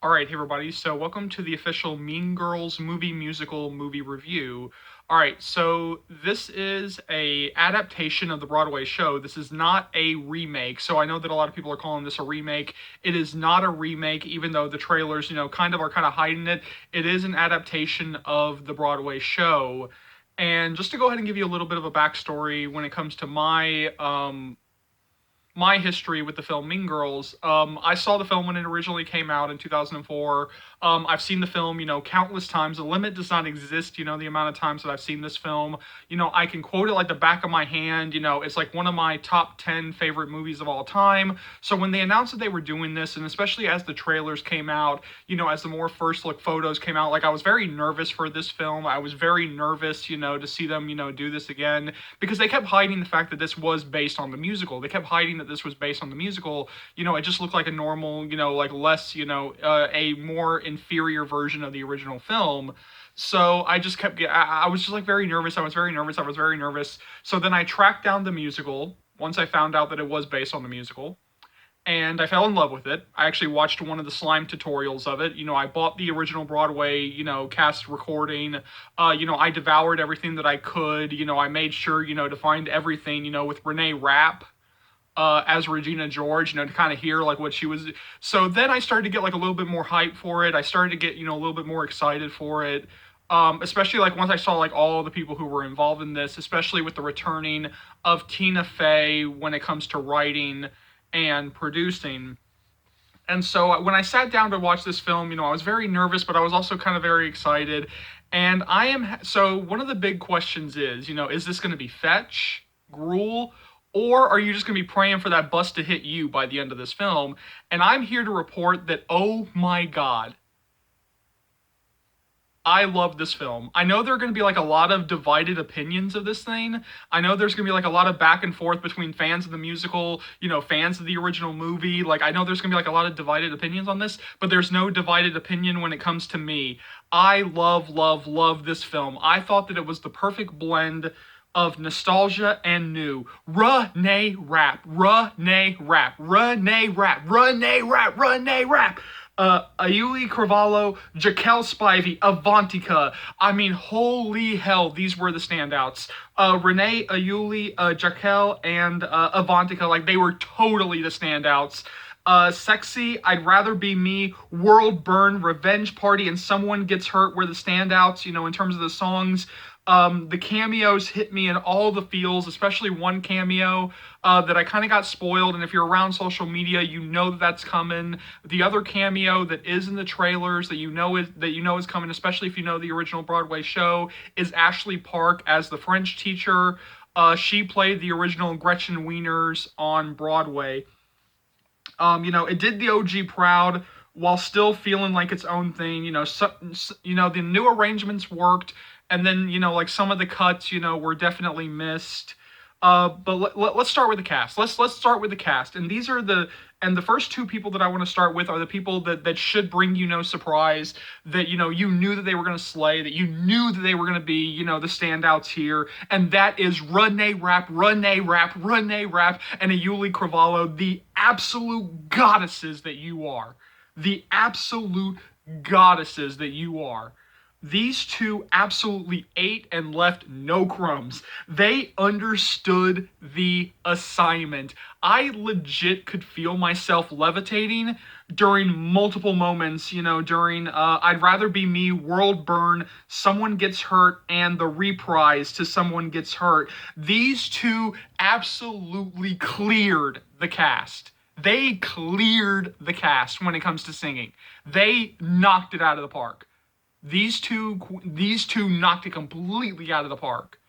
All right, hey everybody. So welcome to the official Mean Girls movie movie review. All right, so this is a adaptation of the Broadway show. This is not a remake. So I know that a lot of people are calling this a remake. It is not a remake, even though the trailers, kind of hiding it. It is an adaptation of the Broadway show. And just to go ahead and give you a little bit of a backstory when it comes to my history with the film Mean Girls. I saw the film when it originally came out in 2004. I've seen the film, countless times. The limit does not exist, the amount of times that I've seen this film. I can quote it like the back of my hand. It's like one of my top 10 favorite movies of all time. So when they announced that they were doing this, and especially as the trailers came out, as the more first look photos came out, like I was very nervous for this film. I was very nervous, to see them, do this again, because they kept hiding the fact that this was based on the musical. They kept hiding that this was based on the musical. It just looked like a normal, like less, a more inferior version of the original film. So I just kept, I was just like very nervous. I was very nervous. I was very nervous. So then I tracked down the musical once I found out that it was based on the musical. And I fell in love with it. I actually watched one of the slime tutorials of it. I bought the original Broadway, cast recording. I devoured everything that I could. I made sure, to find everything, with RENEE Rapp as Regina George, to kind of hear like what she was. So then I started to get like a little bit more hype for it. I started to get, a little bit more excited for it. Especially like once I saw like all the people who were involved in this, especially with the returning of Tina Fey when it comes to writing and producing. And so when I sat down to watch this film, I was very nervous, but I was also kind of very excited. And so one of the big questions is this going to be fetch, gruel, or are you just going to be praying for that bus to hit you by the end of this film? And I'm here to report that, oh my God, I love this film. I know there are going to be like a lot of divided opinions of this thing. I know there's going to be like a lot of back and forth between fans of the musical, fans of the original movie. Like I know there's going to be like a lot of divided opinions on this, but there's no divided opinion when it comes to me. I love, love, love this film. I thought that it was the perfect blend of nostalgia and new. RENEE Rapp, RENEE Rapp, RENEE Rapp, RENEE Rapp, RENEE Rapp. Auli'I Cravaglho, Jaquel Spivey, Avantika. I mean, holy hell, these were the standouts. Renee, Auli'I, Jaquel, and Avantika, like they were totally the standouts. Sexy, I'd Rather Be Me, World Burn, Revenge Party, and Someone Gets Hurt were the standouts, in terms of the songs. The cameos hit me in all the feels, especially one cameo that I kind of got spoiled, and if you're around social media, you know that that's coming. The other cameo that is in the trailers that you know is coming, especially if you know the original Broadway show, is Ashley Park as the French teacher. She played the original Gretchen Wieners on Broadway. It did the OG proud while still feeling like its own thing. The new arrangements worked, and then like some of the cuts, were definitely missed. But let's start with the cast. Let's start with the cast, and the first two people that I want to start with are the people that should bring you no surprise, that you knew that they were going to slay, that you knew that they were going to be the standouts here, and that is RENEE Rapp, RENEE Rapp, RENEE Rapp, and Auli'I Cravaglho, the absolute goddesses that you are, the absolute goddesses that you are. These two absolutely ate and left no crumbs. They understood the assignment. I legit could feel myself levitating during multiple moments, during I'd Rather Be Me, World Burn, Someone Gets Hurt, and the reprise to Someone Gets Hurt. These two absolutely cleared the cast. They cleared the cast when it comes to singing. They knocked it out of the park. These two knocked it completely out of the park.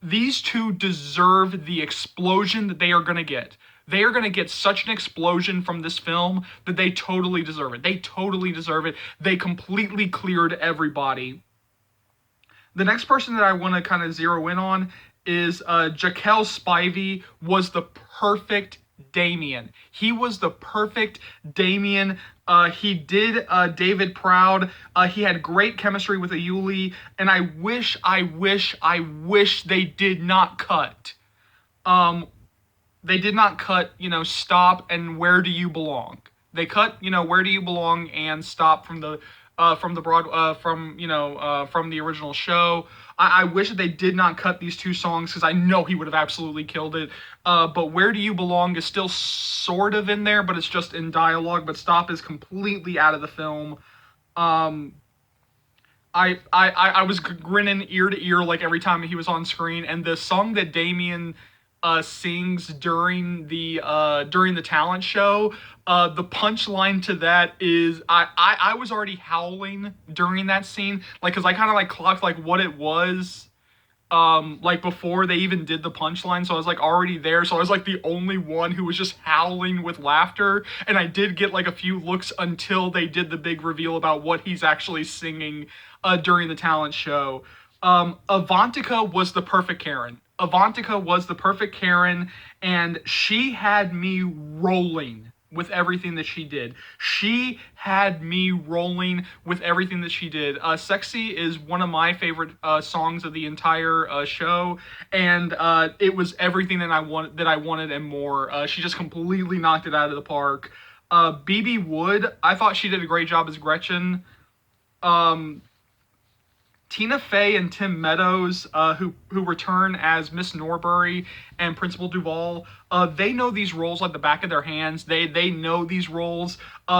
These two deserve the explosion that they are going to get. They are going to get such an explosion from this film that they totally deserve it. They totally deserve it. They completely cleared everybody. The next person that I want to kind of zero in on is Jaquel Spivey was the perfect Damien. He was the perfect Damien. He did David proud. He had great chemistry with Auli'I, and I wish they did not cut. They did not cut, Stop and Where Do You Belong. They cut, Where Do You Belong and Stop from the broad from the original show. I wish that they did not cut these two songs because I know he would have absolutely killed it. But Where Do You Belong is still sort of in there, but it's just in dialogue. But Stop is completely out of the film. Um, I was grinning ear to ear like every time he was on screen, and the song that Damien sings during the talent show, the punchline to that is I was already howling during that scene, like because I kind of like clocked like what it was like before they even did the punchline, so I was like already there, so I was like the only one who was just howling with laughter. And I did get like a few looks until they did the big reveal about what he's actually singing during the talent show. Avantika was the perfect Karen. Avantika was the perfect Karen, and she had me rolling with everything that she did. She had me rolling with everything that she did. Sexy is one of my favorite songs of the entire show, and it was everything that I wanted and more. She just completely knocked it out of the park. BB Wood, I thought she did a great job as Gretchen. Um, Tina Fey and Tim Meadows, who return as Miss Norbury and Principal Duval, they know these roles like the back of their hands. They know these roles.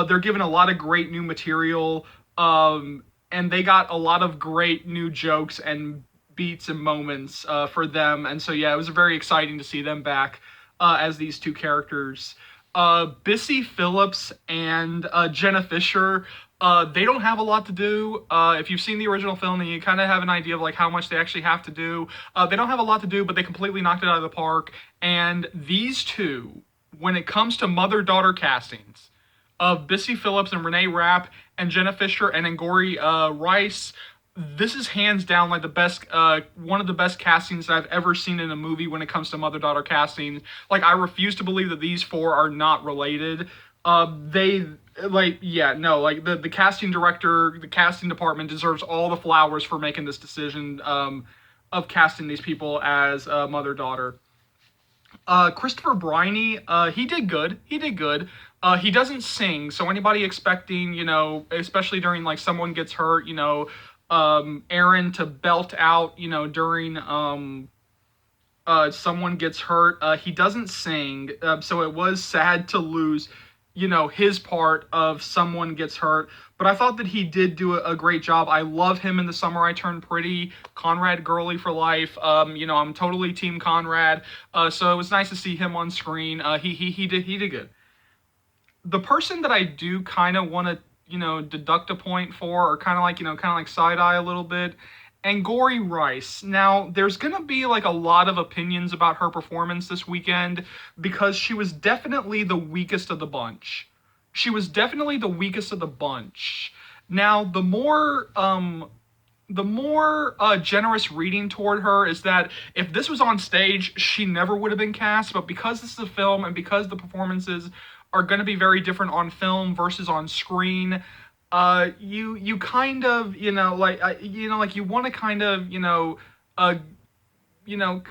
They're given a lot of great new material, and they got a lot of great new jokes and beats and moments for them. And so yeah, it was very exciting to see them back as these two characters. Bissy Phillips and Jenna Fisher, they don't have a lot to do. If you've seen the original film, then you kind of have an idea of like how much they actually have to do. They don't have a lot to do, but they completely knocked it out of the park. And these two, when it comes to mother-daughter castings of Bissy Phillips and Renee Rapp and Jenna Fisher and Angourie Rice, this is hands down like the best, one of the best castings that I've ever seen in a movie when it comes to mother-daughter casting. Like, I refuse to believe that these four are not related. They like yeah no like the casting director, the casting department deserves all the flowers for making this decision of casting these people as mother-daughter. Christopher Briney, he did good. He did good. He doesn't sing, so anybody expecting, especially during like someone gets hurt, Aaron to belt out, during someone gets hurt. He doesn't sing, so it was sad to lose, his part of someone gets hurt. But I thought that he did do a great job. I love him in The Summer I Turned Pretty. Conrad Gurley for life. I'm totally Team Conrad. So it was nice to see him on screen. He did good. The person that I do kind of want to, deduct a point for, or kind of like side eye a little bit, Angourie Rice. Now, there's gonna be like a lot of opinions about her performance this weekend because she was definitely the weakest of the bunch. She was definitely the weakest of the bunch. Now, the more generous reading toward her is that if this was on stage, she never would have been cast. But because this is a film and because the performances are going to be very different on film versus on screen, you kind of like you want to kind of uh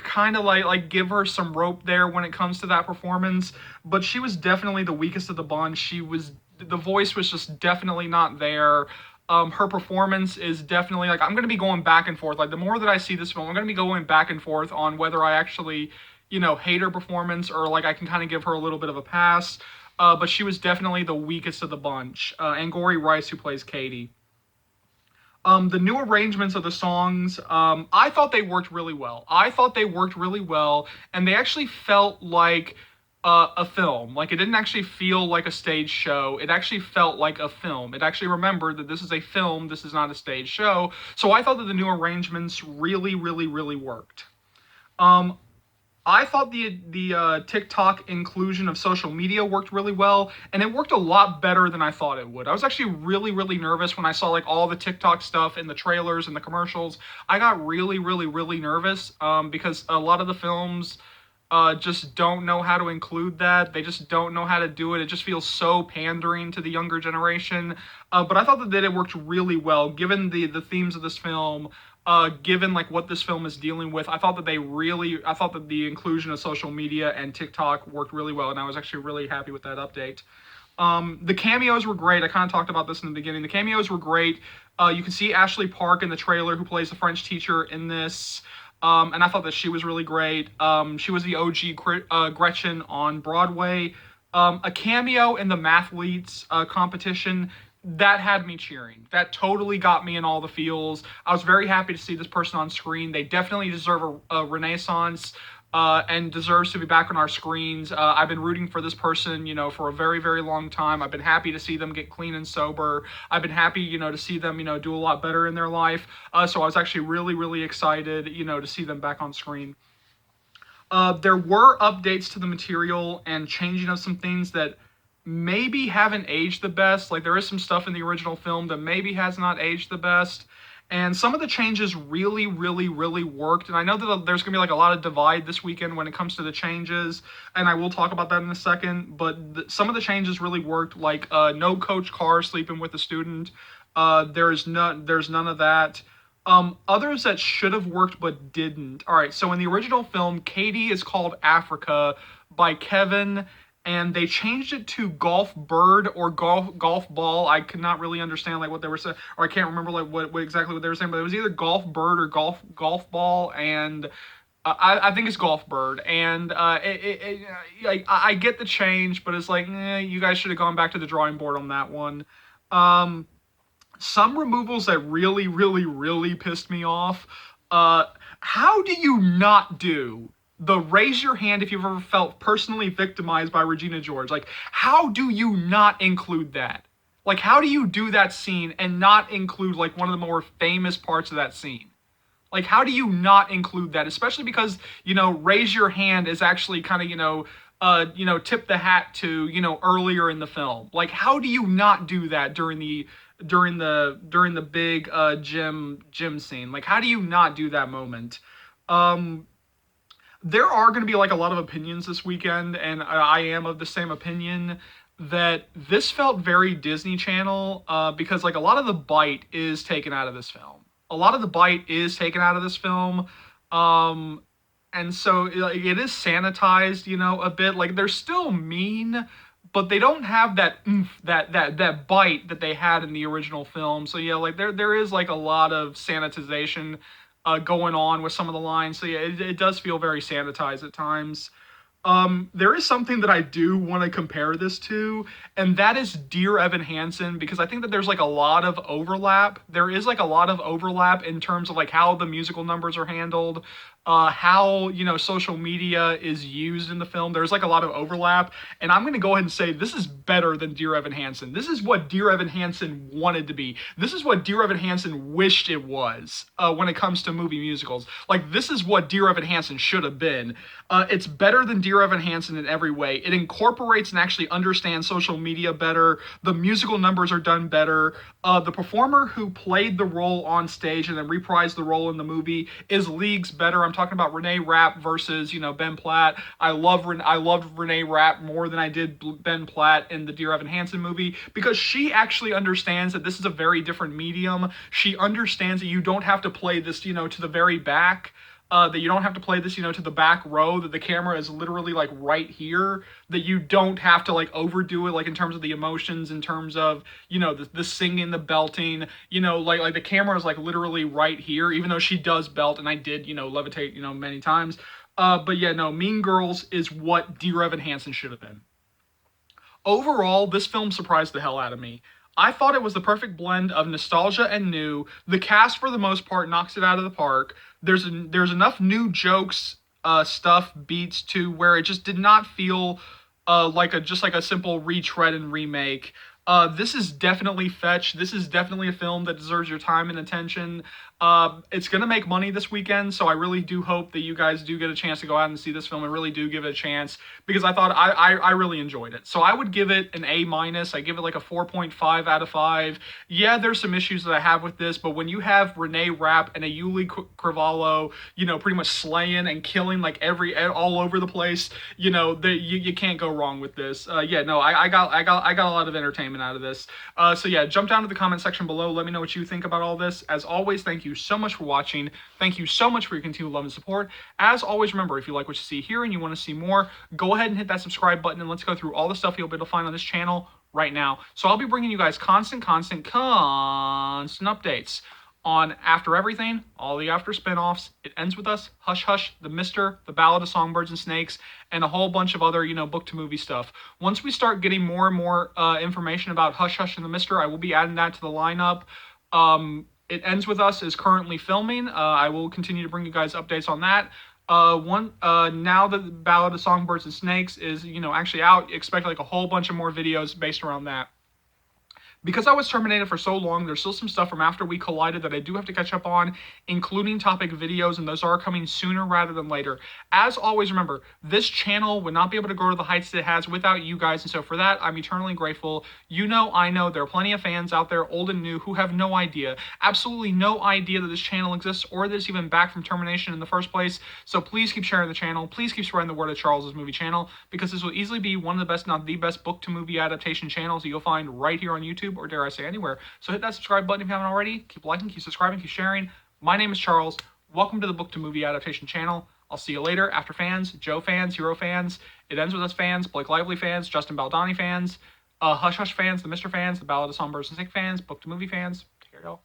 kind of like give her some rope there when it comes to that performance. But she was definitely the weakest of the bunch. The voice was just definitely not there. Her performance is definitely like, I'm going to be going back and forth. Like, the more that I see this film, I'm going to be going back and forth on whether I actually, hate her performance or like I can kind of give her a little bit of a pass. But she was definitely the weakest of the bunch. Angourie Rice, who plays Katie. The new arrangements of the songs, I thought they worked really well. And they actually felt like a film. Like, it didn't actually feel like a stage show. It actually felt like a film. It actually remembered that this is a film, this is not a stage show. So I thought that the new arrangements really, really, really worked. I thought the TikTok inclusion of social media worked really well, and it worked a lot better than I thought it would. I was actually really, really nervous when I saw like all the TikTok stuff in the trailers and the commercials. I got really, really, really nervous because a lot of the films just don't know how to include that. They just don't know how to do it. It just feels so pandering to the younger generation. But I thought that it worked really well, given the themes of this film. Given like what this film is dealing with, I thought that the inclusion of social media and TikTok worked really well, and I was actually really happy with that update. The cameos were great. I kind of talked about this in the beginning. The cameos were great. You can see Ashley Park in the trailer, who plays the French teacher in this. And I thought that she was really great. She was the OG Gretchen on Broadway. A cameo in the Mathletes competition that had me cheering. That totally got me in all the feels. I was very happy to see this person on screen. They definitely deserve a renaissance. And deserves to be back on our screens. I've been rooting for this person, for a very, very long time. I've been happy to see them get clean and sober. I've been happy, to see them, do a lot better in their life. So I was actually really, really excited, to see them back on screen. There were updates to the material and changing of some things that maybe haven't aged the best. Like, there is some stuff in the original film that maybe has not aged the best. And some of the changes really, really, really worked. And I know that there's going to be like a lot of divide this weekend when it comes to the changes. And I will talk about that in a second. But some of the changes really worked, like no Coach Carr sleeping with a student. There's none of that. Others that should have worked but didn't. All right, so in the original film, Katie is called Africa by Kevin, and they changed it to golf bird or golf ball. I could not really understand like what they were saying, or I can't remember like what exactly what they were saying, but it was either golf bird or golf ball, and I think it's golf bird. And I get the change, but it's like you guys should have gone back to the drawing board on that one. Some removals that really, really, really pissed me off. How do you not do the raise your hand if you've ever felt personally victimized by Regina George? Like, how do you not include that? Like, how do you do that scene and not include, like, one of the more famous parts of that scene? Like, how do you not include that? Especially because, raise your hand is actually kind of, tip the hat to, earlier in the film. Like, how do you not do that during the big gym scene? Like, how do you not do that moment? There are going to be like a lot of opinions this weekend, and I am of the same opinion that this felt very Disney Channel, because like a lot of the bite is taken out of this film. And so it is sanitized, a bit. Like, they're still mean, but they don't have that that bite that they had in the original film. So yeah, like there is like a lot of sanitization going on with some of the lines. So yeah, it does feel very sanitized at times. There is something that I do want to compare this to, and that is Dear Evan Hansen, because I think that there's like a lot of overlap. There is like a lot of overlap in terms of like how the musical numbers are handled, how, social media is used in the film. There's like a lot of overlap, and I'm going to go ahead and say this is better than Dear Evan Hansen. This is what Dear Evan Hansen wanted to be. This is what Dear Evan Hansen wished it was when it comes to movie musicals. Like, this is what Dear Evan Hansen should have been. It's better than Dear Evan Hansen in every way. It incorporates and actually understands social media better. The musical numbers are done better. The performer who played the role on stage and then reprised the role in the movie is leagues better. I'm talking about RENEE Rapp versus, Ben Platt. I loved RENEE Rapp more than I did Ben Platt in the Dear Evan Hansen movie, because she actually understands that this is a very different medium. She understands that you don't have to play this, to the very back. That you don't have to play this, to the back row, that the camera is literally like right here, that you don't have to like overdo it, like in terms of the emotions, in terms of, the singing, the belting, like the camera is like literally right here, even though she does belt, and I did, levitate, many times. But yeah, no, Mean Girls is what Dear Evan Hansen should have been. Overall, this film surprised the hell out of me. I thought it was the perfect blend of nostalgia and new. The cast, for the most part, knocks it out of the park. There's enough new jokes, stuff, beats to where it just did not feel like a simple retread and remake. This is definitely fetch. This is definitely a film that deserves your time and attention. It's going to make money this weekend, so I really do hope that you guys do get a chance to go out and see this film and really do give it a chance, because I thought I really enjoyed it. So I would give it an A-. I give it like a 4.5 out of 5. Yeah, there's some issues that I have with this, but when you have RENEE Rapp and a ULI Cravalho, pretty much slaying and killing like all over the place, you can't go wrong with this. Yeah, no, I got a lot of entertainment out of this. So yeah, jump down to the comment section below. Let me know what you think about all this. As always, thank you so much for watching. Thank you so much for your continued love and support. As always, remember, if you like what you see here and you want to see more, go ahead and hit that subscribe button, and let's go through all the stuff you'll be able to find on this channel right now. So I'll be bringing you guys constant updates on After Everything, all the After spinoffs. It Ends With Us, Hush Hush, The Mister, The Ballad of Songbirds and Snakes, and a whole bunch of other, book to movie stuff. Once we start getting more and more information about Hush Hush and The Mister, I will be adding that to the lineup. It Ends With Us is currently filming. I will continue to bring you guys updates on that. Now that The Ballad of Songbirds and Snakes is, actually out, expect like a whole bunch of more videos based around that. Because I was terminated for so long, there's still some stuff from After We Collided that I do have to catch up on, including topic videos, and those are coming sooner rather than later. As always, remember, this channel would not be able to grow to the heights that it has without you guys, and so for that, I'm eternally grateful. I know, there are plenty of fans out there, old and new, who have no idea, absolutely no idea that this channel exists, or that it's even back from termination in the first place, so please keep sharing the channel, please keep spreading the word of Charles's Movie Channel, because this will easily be one of the best, not the best, book-to-movie adaptation channels that you'll find right here on YouTube, or dare I say anywhere. So hit that subscribe button if you haven't already. Keep liking, keep subscribing, keep sharing. My name is Charles. Welcome to the Book to Movie Adaptation channel. I'll see you later. After fans, Joe fans, Hero fans, It Ends With Us fans, Blake Lively fans, Justin Baldoni fans, Hush Hush fans, The Mister fans, The Ballad of Songbirds and Snakes fans, Book to Movie fans. Take care, y'all.